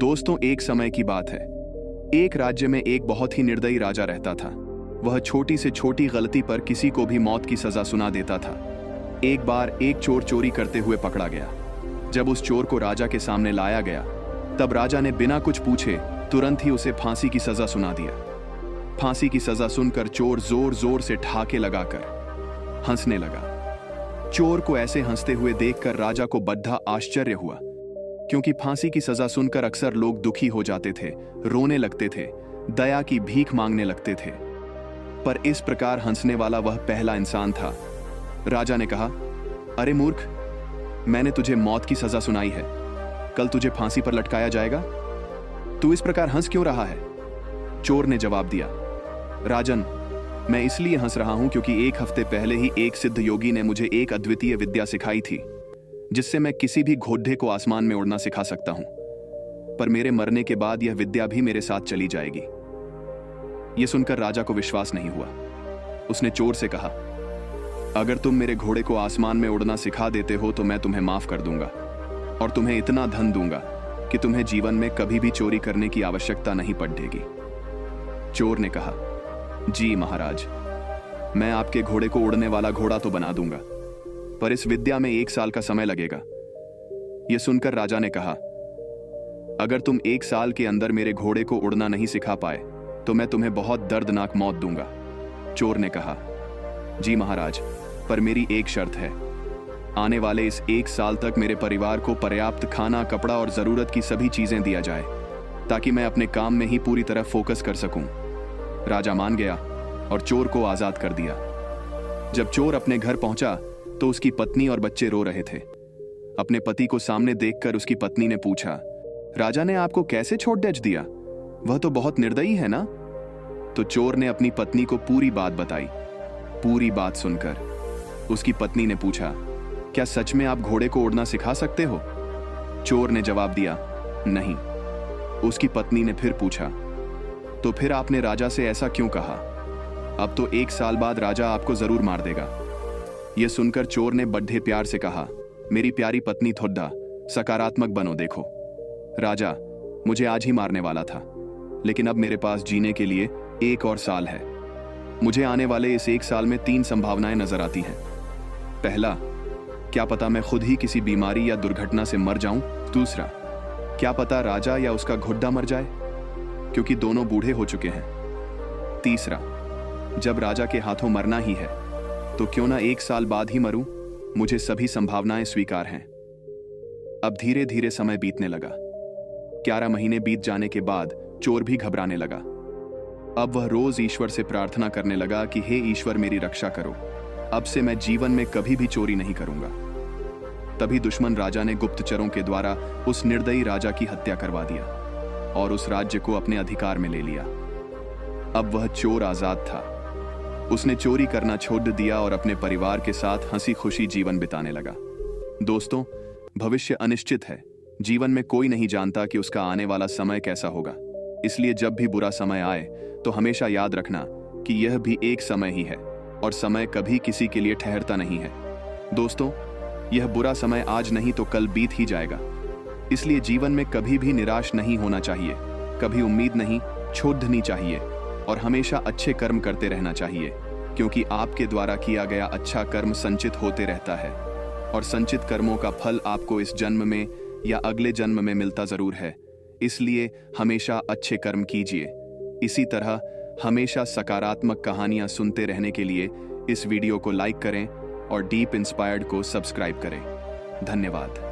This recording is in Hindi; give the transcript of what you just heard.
दोस्तों, एक समय की बात है। एक राज्य में एक बहुत ही निर्दयी राजा रहता था। वह छोटी से छोटी गलती पर किसी को भी मौत की सजा सुना देता था। एक बार एक चोर चोरी करते हुए पकड़ा गया। जब उस चोर को राजा के सामने लाया गया, तब राजा ने बिना कुछ पूछे तुरंत ही उसे फांसी की सजा सुना दिया। फांसी की सजा सुनकर चोर जोर जोर से ठहाके लगाकर हंसने लगा। चोर को ऐसे हंसते हुए देखकर राजा को बड़ा आश्चर्य हुआ, क्योंकि फांसी की सजा सुनकर अक्सर लोग दुखी हो जाते थे, रोने लगते थे, दया की भीख मांगने लगते थे। पर इस प्रकार हंसने वाला वह पहला इंसान था। राजा ने कहा, अरे मूर्ख, मैंने तुझे मौत की सजा सुनाई है। कल तुझे फांसी पर लटकाया जाएगा। तू इस प्रकार हंस क्यों रहा है? चोर ने जवाब दिया, राजन, मैं इसलिए हंस रहा हूं क्योंकि एक हफ्ते पहले ही एक सिद्ध योगी ने मुझे एक अद्वितीय विद्या सिखाई थी, जिससे मैं किसी भी घोड़े को आसमान में उड़ना सिखा सकता हूं। पर मेरे मरने के बाद यह विद्या भी मेरे साथ चली जाएगी। यह सुनकर राजा को विश्वास नहीं हुआ। उसने चोर से कहा, अगर तुम मेरे घोड़े को आसमान में उड़ना सिखा देते हो तो मैं तुम्हें माफ कर दूंगा और तुम्हें इतना धन दूंगा कि तुम्हें जीवन में कभी भी चोरी करने की आवश्यकता नहीं पड़ेगी। चोर ने कहा, जी महाराज, मैं आपके घोड़े को उड़ने वाला घोड़ा तो बना दूंगा, पर इस विद्या में 1 साल का समय लगेगा। यह सुनकर राजा ने कहा, अगर तुम 1 साल के अंदर मेरे घोड़े को उड़ना नहीं सिखा पाए तो मैं तुम्हें बहुत दर्दनाक मौत दूंगा। चोर ने कहा, जी महाराज, पर मेरी एक शर्त है। आने वाले इस 1 साल तक मेरे परिवार को पर्याप्त खाना, कपड़ा और जरूरत की सभी चीजें दिया जाए, ताकि मैं अपने काम में ही पूरी तरह फोकस कर सकूं। राजा मान गया और चोर को आजाद कर दिया। जब चोर अपने घर पहुंचा तो उसकी पत्नी और बच्चे रो रहे थे। अपने पति को सामने देखकर उसकी पत्नी ने पूछा, राजा ने आपको कैसे छोड़ दिया? वह तो बहुत निर्दयी है ना? तो चोर ने अपनी पत्नी को पूरी बात बताई। पूरी बात सुनकर उसकी पत्नी ने पूछा, क्या सच में आप घोड़े को उड़ना सिखा सकते हो? चोर ने जवाब दिया, नहीं। उसकी पत्नी ने फिर पूछा, तो फिर आपने राजा से ऐसा क्यों कहा? अब तो 1 साल बाद राजा आपको जरूर मार देगा। यह सुनकर चोर ने बड़े प्यार से कहा, मेरी प्यारी पत्नी थोड़ा सकारात्मक बनो। देखो राजा, मुझे आज ही मारने वाला था, लेकिन अब मेरे पास जीने के लिए 1 और साल है। मुझे आने वाले इस 1 साल में 3 संभावनाएं नजर आती हैं। पहला, क्या पता मैं खुद ही किसी बीमारी या दुर्घटना से मर जाऊं। दूसरा, क्या पता राजा या उसका घोड़ा मर जाए, क्योंकि दोनों बूढ़े हो चुके हैं। तीसरा, जब राजा के हाथों मरना ही है तो क्यों ना 1 साल बाद ही मरूं। मुझे सभी संभावनाएं स्वीकार हैं। अब धीरे धीरे समय बीतने लगा। 11 महीने बीत जाने के बाद चोर भी घबराने लगा। अब वह रोज ईश्वर से प्रार्थना करने लगा कि हे ईश्वर, मेरी रक्षा करो, अब से मैं जीवन में कभी भी चोरी नहीं करूंगा। तभी दुश्मन राजा ने गुप्तचरों के द्वारा उस निर्दयी राजा की हत्या करवा दिया और उस राज्य को अपने अधिकार में ले लिया। अब वह चोर आजाद था। उसने चोरी करना छोड़ दिया और अपने परिवार के साथ हंसी खुशी जीवन बिताने लगा। दोस्तों, भविष्य अनिश्चित है। जीवन में कोई नहीं जानता कि उसका आने वाला समय कैसा होगा। इसलिए जब भी बुरा समय आए तो हमेशा याद रखना कि यह भी एक समय ही है और समय कभी किसी के लिए ठहरता नहीं है। दोस्तों, यह बुरा समय आज नहीं तो कल बीत ही जाएगा। इसलिए जीवन में कभी भी निराश नहीं होना चाहिए, कभी उम्मीद नहीं छोड़नी चाहिए और हमेशा अच्छे कर्म करते रहना चाहिए, क्योंकि आपके द्वारा किया गया अच्छा कर्म संचित होते रहता है और संचित कर्मों का फल आपको इस जन्म में या अगले जन्म में मिलता जरूर है। इसलिए हमेशा अच्छे कर्म कीजिए। इसी तरह हमेशा सकारात्मक कहानियां सुनते रहने के लिए इस वीडियो को लाइक करें और डीप इंस्पायर्ड को सब्सक्राइब करें। धन्यवाद।